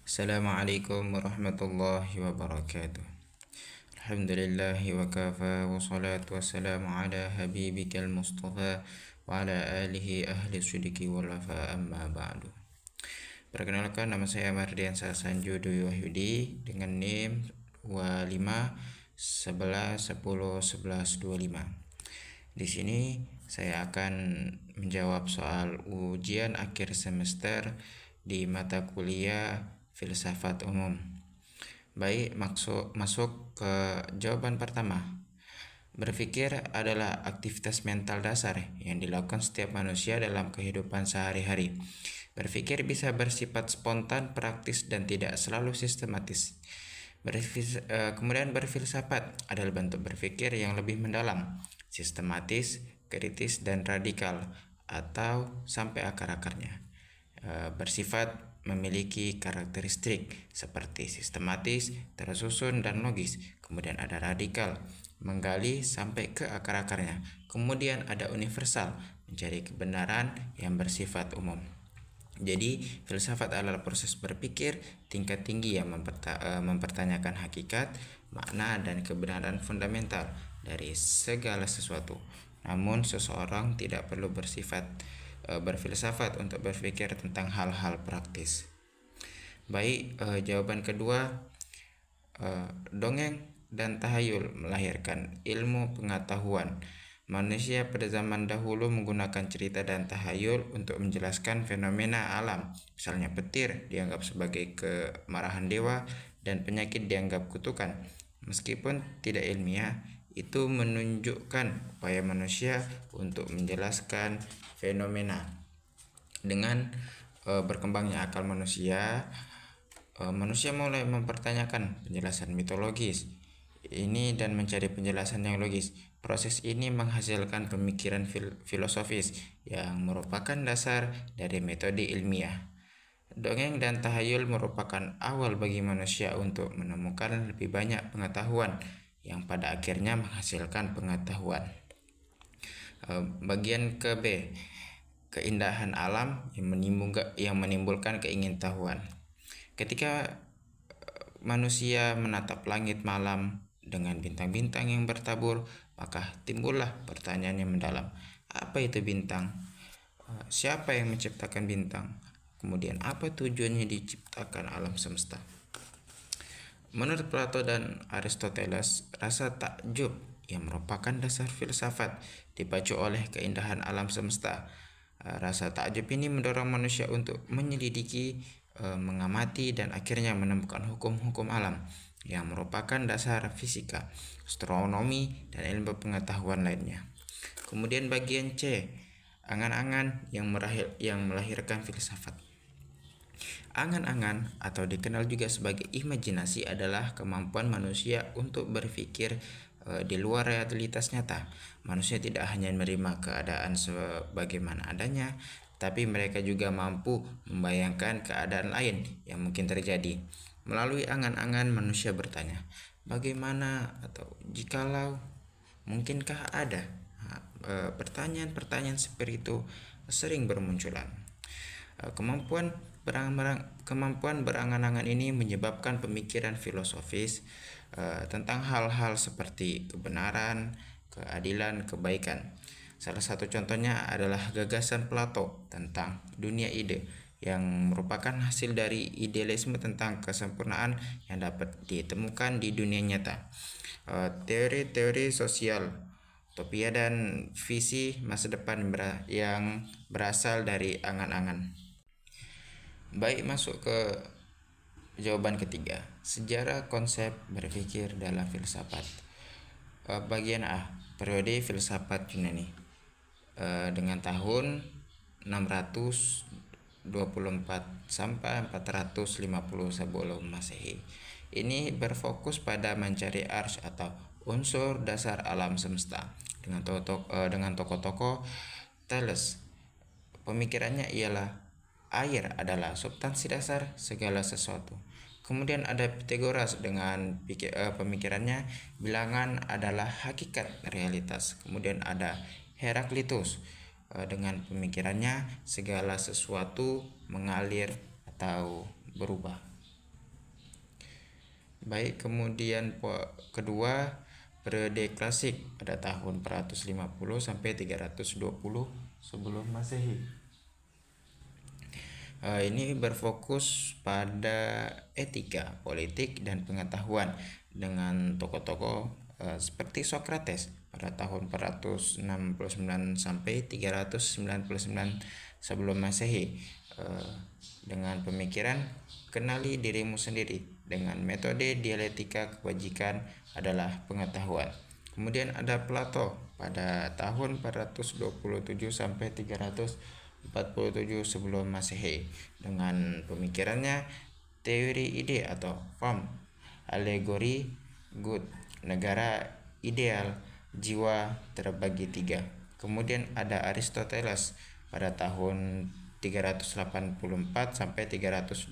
Assalamualaikum warahmatullahi wabarakatuh. Alhamdulillahi wa kafa wa salatu wassalamu ala habibikal mustafa wa ala alihi ahli sudiki wal wafa amma ba'du. Perkenalkan, nama saya Mardian Sasanju Dwi Wahyudi dengan NIM 25 11 10 11 25. Di sini saya akan menjawab soal ujian akhir semester di mata kuliah Filsafat Umum. Baik, masuk ke jawaban pertama. Berpikir adalah aktivitas mental dasar yang dilakukan setiap manusia dalam kehidupan sehari-hari. Berpikir bisa bersifat spontan, praktis, dan tidak selalu sistematis. Kemudian berfilsafat adalah bentuk berpikir yang lebih mendalam, sistematis, kritis, dan radikal, atau sampai akar-akarnya. Bersifat memiliki karakteristik seperti sistematis, tersusun, dan logis. Kemudian ada radikal, menggali sampai ke akar-akarnya. Kemudian ada universal, mencari kebenaran yang bersifat umum. Jadi, filsafat adalah proses berpikir tingkat tinggi yang mempertanyakan hakikat, makna, dan kebenaran fundamental dari segala sesuatu. Namun, seseorang tidak perlu berfilsafat untuk berpikir tentang hal-hal praktis. Baik, jawaban kedua, dongeng dan tahayul melahirkan ilmu pengetahuan. Manusia pada zaman dahulu menggunakan cerita dan tahayul untuk menjelaskan fenomena alam. Misalnya petir dianggap sebagai kemarahan dewa dan penyakit dianggap kutukan. Meskipun tidak ilmiah, itu menunjukkan upaya manusia untuk menjelaskan fenomena. Dengan berkembangnya akal manusia, manusia mulai mempertanyakan penjelasan mitologis ini dan mencari penjelasan yang logis. Proses ini menghasilkan pemikiran filosofis yang merupakan dasar dari metode ilmiah. Dongeng dan tahayul merupakan awal bagi manusia untuk menemukan lebih banyak pengetahuan yang pada akhirnya menghasilkan pengetahuan. Bagian ke B, keindahan alam yang menimbulkan keingintahuan. Ketika manusia menatap langit malam dengan bintang-bintang yang bertabur, maka timbullah pertanyaan yang mendalam. Apa itu bintang? Siapa yang menciptakan bintang? Kemudian apa tujuannya diciptakan alam semesta? Menurut Plato dan Aristoteles, rasa takjub yang merupakan dasar filsafat dipacu oleh keindahan alam semesta. Rasa takjub ini mendorong manusia untuk menyelidiki, mengamati, dan akhirnya menemukan hukum-hukum alam yang merupakan dasar fisika, astronomi, dan ilmu pengetahuan lainnya. Kemudian bagian C, angan-angan yang melahirkan filsafat. Angan-angan atau dikenal juga sebagai imajinasi adalah kemampuan manusia untuk berpikir di luar realitas nyata. Manusia tidak hanya menerima keadaan sebagaimana adanya, tapi mereka juga mampu membayangkan keadaan lain yang mungkin terjadi. Melalui angan-angan manusia bertanya, bagaimana atau jikalau, mungkinkah ada? Pertanyaan-pertanyaan seperti itu sering bermunculan. Kemampuan berangan-angan ini menyebabkan pemikiran filosofis tentang hal-hal seperti kebenaran, keadilan, kebaikan. Salah satu contohnya adalah gagasan Plato tentang dunia ide yang merupakan hasil dari idealisme tentang kesempurnaan yang dapat ditemukan di dunia nyata. Teori-teori sosial, utopia, dan visi masa depan yang berasal dari angan-angan. Baik, masuk ke jawaban ketiga, sejarah konsep berpikir dalam filsafat. Bagian A, periode filsafat Yunani dengan tahun 624 sampai 450 sebelum Masehi. Ini berfokus pada mencari ars atau unsur dasar alam semesta dengan tokoh-tokoh Thales. Pemikirannya ialah air adalah substansi dasar segala sesuatu. Kemudian ada Pythagoras dengan pemikirannya bilangan adalah hakikat realitas. Kemudian ada Heraklitus dengan pemikirannya segala sesuatu mengalir atau berubah. Baik, kemudian kedua, periode klasik pada tahun 450 sampai 320 sebelum Masehi. Ini berfokus pada etika, politik, dan pengetahuan dengan tokoh-tokoh seperti Socrates pada tahun 469 sampai 399 sebelum Masehi, dengan pemikiran kenali dirimu sendiri dengan metode dialektika kebajikan adalah pengetahuan. Kemudian ada Plato pada tahun 427 sampai 347 sebelum Masehi dengan pemikirannya teori ide atau form, alegori, good, negara ideal, jiwa terbagi tiga. Kemudian ada Aristoteles pada tahun 384 sampai 322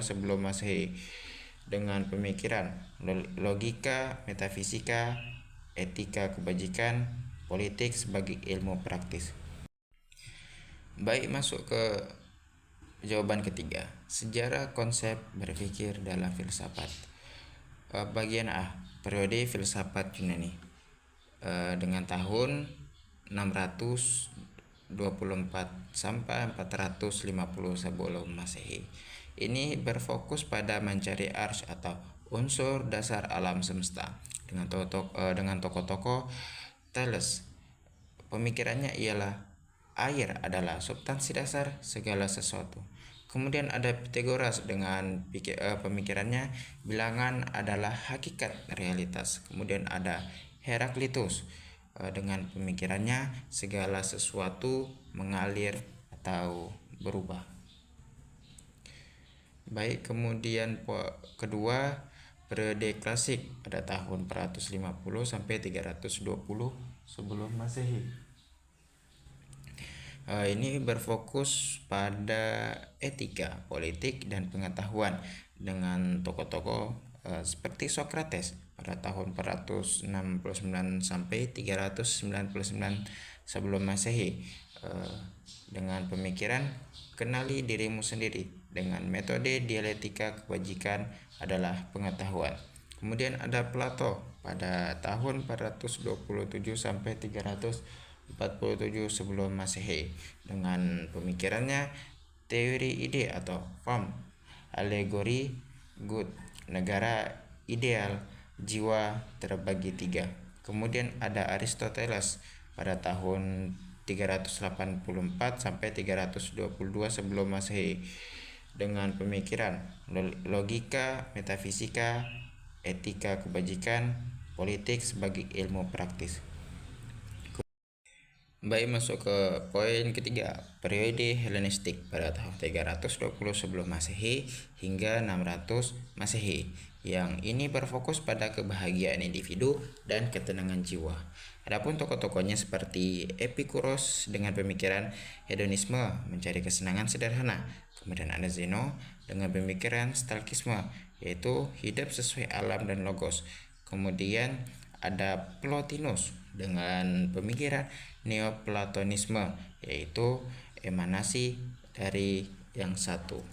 sebelum Masehi dengan pemikiran logika, metafisika, etika kebajikan, politik sebagai ilmu praktis. Baik, masuk ke jawaban ketiga, sejarah konsep berpikir dalam filsafat. Bagian A, periode filsafat Yunani dengan tahun 624 sampai 450 sebelum Masehi. Ini berfokus pada mencari arus atau unsur dasar alam semesta dengan tokoh-tokoh Thales. Pemikirannya ialah air adalah substansi dasar segala sesuatu. Kemudian ada Pythagoras dengan pemikirannya bilangan adalah hakikat realitas. Kemudian ada Heraklitus dengan pemikirannya segala sesuatu mengalir atau berubah. Baik, kemudian kedua, periode klasik pada tahun 450 sampai 320 sebelum Masehi. Ini berfokus pada etika, politik, dan pengetahuan dengan tokoh-tokoh seperti Socrates pada tahun 469 sampai 399 sebelum Masehi, dengan pemikiran kenali dirimu sendiri dengan metode dialektika kebajikan adalah pengetahuan. Kemudian ada Plato pada tahun 427 sampai 347 sebelum Masehi dengan pemikirannya teori ide atau form, alegori, good, negara ideal, jiwa terbagi tiga. Kemudian ada Aristoteles pada tahun 384 sampai 322 sebelum Masehi dengan pemikiran logika, metafisika, etika kebajikan, politik sebagai ilmu praktis. Baik, masuk ke poin ketiga, periode Helenistik pada tahun 320 sebelum Masehi hingga 600 Masehi. Yang ini berfokus pada kebahagiaan individu dan ketenangan jiwa. Adapun tokoh-tokohnya seperti Epikuros dengan pemikiran hedonisme, mencari kesenangan sederhana. Kemudian ada Zeno dengan pemikiran stalkisme, yaitu hidup sesuai alam dan logos. Kemudian ada Plotinus dengan pemikiran Neoplatonisme, yaitu emanasi dari yang satu.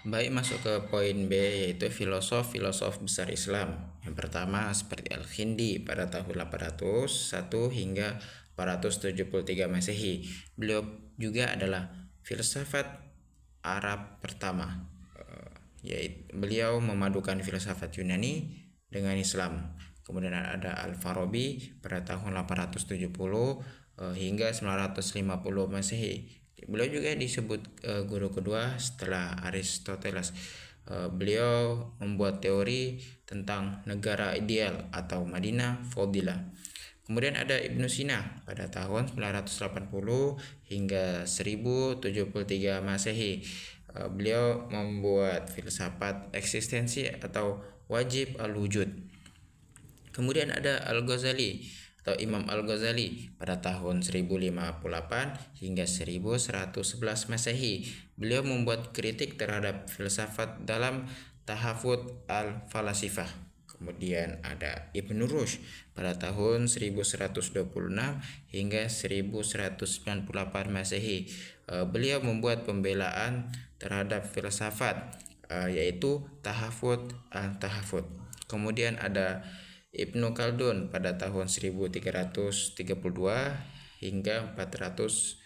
Baik, masuk ke poin B, yaitu filosof besar Islam. Yang pertama seperti Al-Kindi pada tahun 801 hingga 473 Masehi. Beliau juga adalah filsafat Arab pertama. Yaitu beliau memadukan filsafat Yunani dengan Islam. Kemudian ada Al-Farabi pada tahun 870 hingga 950 Masehi. Beliau juga disebut guru kedua setelah Aristoteles. Beliau membuat teori tentang negara ideal atau Madinah Fadilah. Kemudian ada Ibnu Sina pada tahun 980 hingga 1073 Masehi. Beliau membuat filsafat eksistensi atau wajib al-wujud. Kemudian ada Al-Ghazali atau Imam Al-Ghazali pada tahun 1058 hingga 1111 Masehi. Beliau membuat kritik terhadap filsafat dalam Tahafut al-Falasifah. Kemudian ada Ibnu Rushd pada tahun 1126 hingga 1198 Masehi. Beliau membuat pembelaan terhadap filsafat yaitu Tahafut. Kemudian ada Ibnu Khaldun pada tahun 1332 hingga 400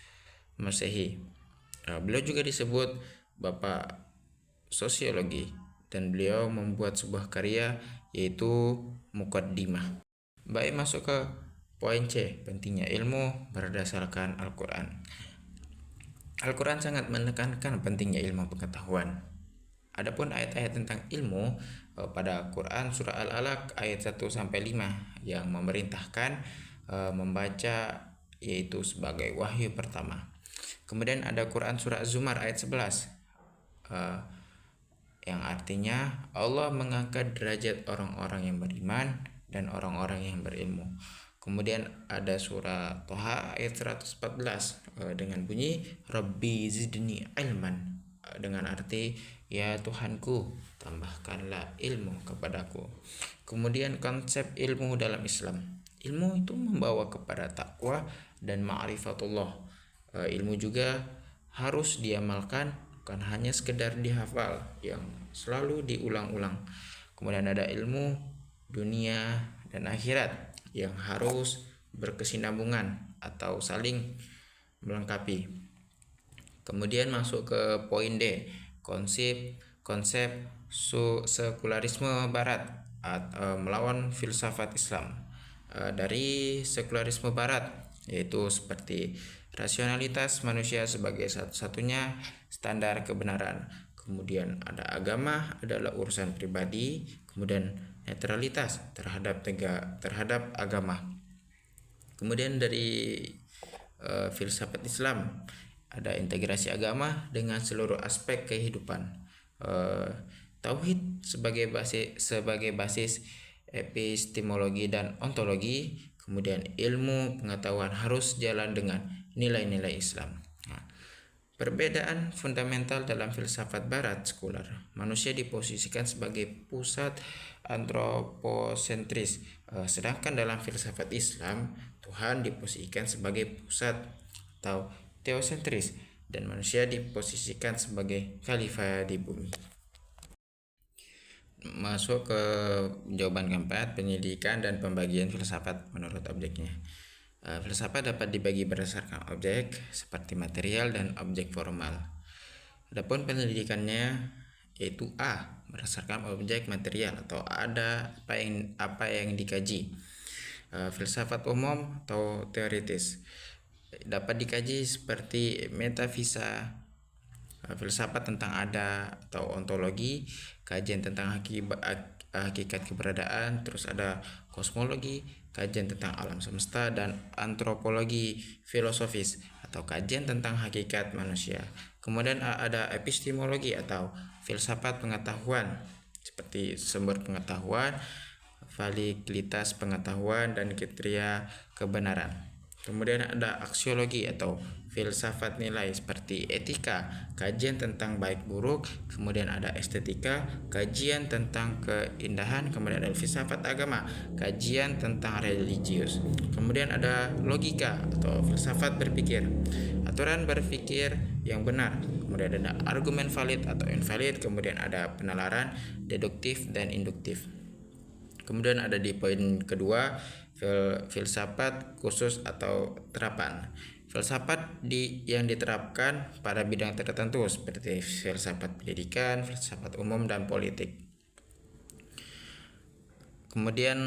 Masehi. Beliau juga disebut Bapak Sosiologi dan beliau membuat sebuah karya yaitu Muqaddimah. Baik, masuk ke poin C, pentingnya ilmu berdasarkan Al-Quran. Al-Quran sangat menekankan pentingnya ilmu pengetahuan. Adapun ayat-ayat tentang ilmu pada Quran surah Al-Alaq ayat 1-5 yang memerintahkan membaca yaitu sebagai wahyu pertama. Kemudian ada Quran surah Az-Zumar ayat 11 yang artinya Allah mengangkat derajat orang-orang yang beriman dan orang-orang yang berilmu. Kemudian ada surah Toha ayat 114 dengan bunyi Rabbi zidni ilman, dengan arti ya Tuhanku tambahkanlah ilmu kepadaku. Kemudian konsep ilmu dalam Islam. Ilmu itu membawa kepada takwa dan ma'rifatullah. Ilmu juga harus diamalkan, bukan hanya sekedar dihafal yang selalu diulang-ulang. Kemudian ada ilmu dunia dan akhirat yang harus berkesinambungan atau saling melengkapi. Kemudian masuk ke poin D, konsep sekularisme barat melawan filsafat Islam. Dari sekularisme barat yaitu seperti rasionalitas manusia sebagai satu-satunya standar kebenaran. Kemudian ada agama adalah urusan pribadi, kemudian netralitas terhadap agama. Kemudian dari filsafat Islam ada integrasi agama dengan seluruh aspek kehidupan. Tauhid sebagai basis epistemologi dan ontologi. Kemudian ilmu pengetahuan harus jalan dengan nilai-nilai Islam. Perbedaan fundamental dalam filsafat barat sekuler. Manusia diposisikan sebagai pusat antroposentris, sedangkan dalam filsafat Islam Tuhan diposisikan sebagai pusat atau teosentris dan manusia diposisikan sebagai khalifah di bumi. Masuk ke jawaban keempat, pendidikan dan pembagian filsafat menurut objeknya. Filsafat dapat dibagi berdasarkan objek seperti material dan objek formal. Adapun pendidikannya yaitu A, berdasarkan objek material atau ada apa yang dikaji. Filsafat umum atau teoritis dapat dikaji seperti metafisa, filsafat tentang ada atau ontologi, kajian tentang hakikat keberadaan, terus ada kosmologi, kajian tentang alam semesta, dan antropologi filosofis atau kajian tentang hakikat manusia. Kemudian ada epistemologi atau filsafat pengetahuan seperti sumber pengetahuan, validitas pengetahuan, dan kriteria kebenaran. Kemudian ada aksiologi atau filsafat nilai seperti etika, kajian tentang baik buruk. Kemudian ada estetika, kajian tentang keindahan. Kemudian ada filsafat agama, kajian tentang religius. Kemudian ada logika atau filsafat berpikir, aturan berpikir yang benar. Kemudian ada argumen valid atau invalid. Kemudian ada penalaran, deduktif dan induktif. Kemudian ada di poin kedua, filsafat khusus atau terapan. Filsafat yang diterapkan pada bidang tertentu seperti filsafat pendidikan, filsafat umum, dan politik. Kemudian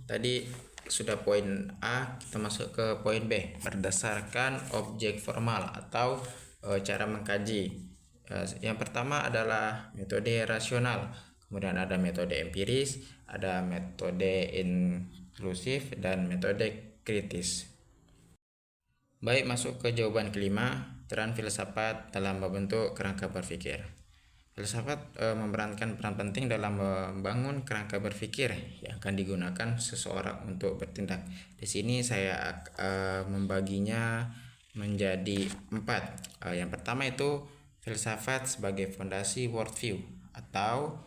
tadi sudah poin A, kita masuk ke poin B, berdasarkan objek formal atau cara mengkaji. Yang pertama adalah metode rasional, kemudian ada metode empiris, ada metode inklusif, dan metode kritis. Baik, masuk ke jawaban kelima, peran filsafat dalam membentuk kerangka berpikir. Filsafat memerankan peran penting dalam membangun kerangka berpikir yang akan digunakan seseorang untuk bertindak. Di sini saya membaginya menjadi 4. Yang pertama itu filsafat sebagai fondasi worldview atau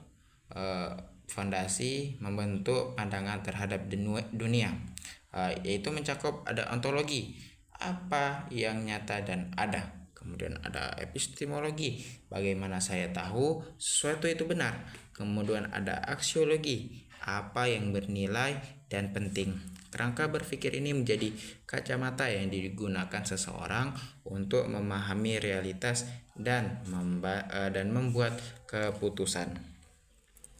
fondasi membentuk pandangan terhadap dunia, yaitu mencakup ada ontologi, apa yang nyata dan ada. Kemudian ada epistemologi, bagaimana saya tahu sesuatu itu benar. Kemudian ada aksiologi, apa yang bernilai dan penting. Kerangka berpikir ini menjadi kacamata yang digunakan seseorang untuk memahami realitas dan membuat keputusan.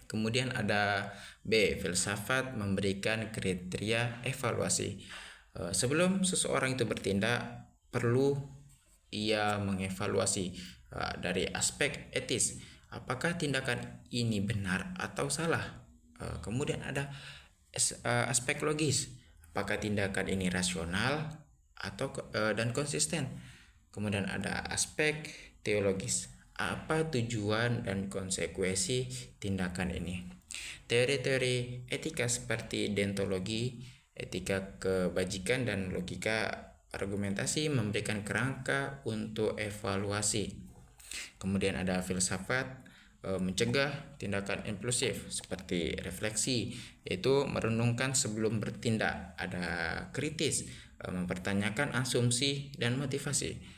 Kemudian ada B, filsafat memberikan kriteria evaluasi. Sebelum seseorang itu bertindak, perlu ia mengevaluasi dari aspek etis, apakah tindakan ini benar atau salah. Kemudian ada aspek logis, apakah tindakan ini rasional atau dan konsisten. Kemudian ada aspek teologis, apa tujuan dan konsekuensi tindakan ini. Teori-teori etika seperti deontologi, etika kebajikan, dan logika argumentasi memberikan kerangka untuk evaluasi. Kemudian ada filsafat mencegah tindakan impulsif seperti refleksi, yaitu merenungkan sebelum bertindak. Ada kritis, mempertanyakan asumsi dan motivasi.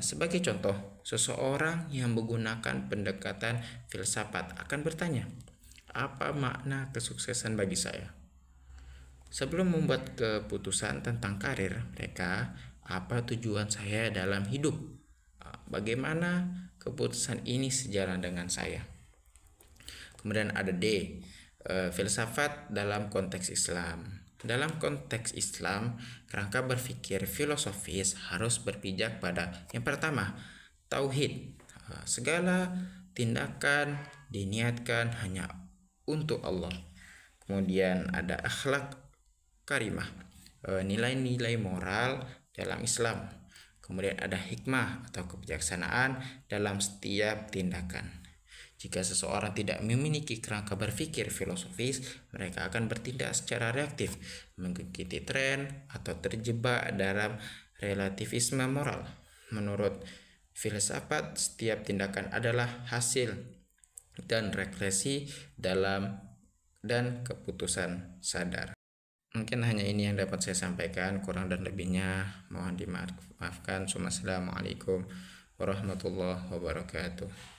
Sebagai contoh, seseorang yang menggunakan pendekatan filsafat akan bertanya, apa makna kesuksesan bagi saya? Sebelum membuat keputusan tentang karir mereka, apa tujuan saya dalam hidup? Bagaimana keputusan ini sejalan dengan saya? Kemudian ada D, filsafat dalam konteks Islam. Dalam konteks Islam, kerangka berpikir filosofis harus berpijak pada yang pertama, tauhid. Segala tindakan diniatkan hanya untuk Allah. Kemudian ada akhlak karimah, nilai-nilai moral dalam Islam. Kemudian ada hikmah atau kebijaksanaan dalam setiap tindakan. Jika seseorang tidak memiliki kerangka berpikir filosofis, mereka akan bertindak secara reaktif, mengikuti tren, atau terjebak dalam relativisme moral. Menurut filsafat, setiap tindakan adalah hasil dan refleksi dalam dan keputusan sadar. Mungkin hanya ini yang dapat saya sampaikan, kurang dan lebihnya mohon dimaafkan. Assalamualaikum warahmatullahi wabarakatuh.